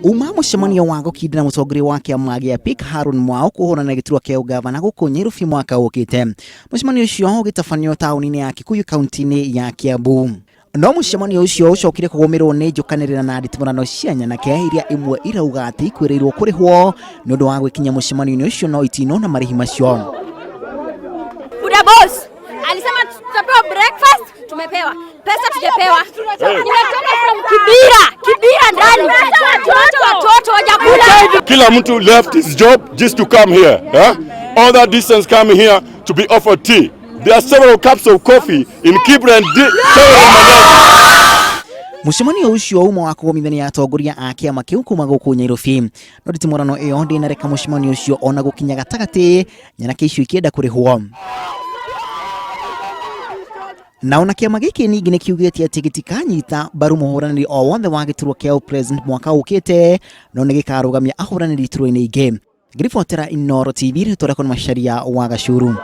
Uma mucemanio wa gukindira mutongoria wa kiama gia PIK Harun Mwau kuhurana giturwa kia ugavana guku Nyairobi mwaka ukite. Mucemanio ucio ugitafanio tauni-ini ya Kikuyu kaunti-ini ya Kiambu. No mucemanio ucio ucokire kugomerwo ni njukanirira na nditimurano cia nyanake iria imwe irauga ati ikwirirwo kurihwo ni undu wa gwikinya mucemanio ucio no itino na marihi macio. Buda boss alisema tutapewa breakfast, tumepewa. Pesa tujapewa. Nimetoka from Kibira ndani. Watoto wajakula. Kila mtu left his job just to come here. All that distance coming here to be offered tea. There are several cups of coffee in Kibra and mucemanio ucio uma wa kugomithania atongoria a kiama kiu kuma guku Nyairobi. No nditimurano iyo ndinareka mucemanio ucio ona gukinya gatagati nyanake icio ikienda kurihwo. Na ona kiama giki ningi ni kiugite ati gitikanyita baru muhuraniri o wothe wa giturwa kia president mwaka ukite no ni gikarugamia ahuraniri turwa-ini ingi. Ngiribotera Inooro TV ritoreko ni Macharia wa Gachuru.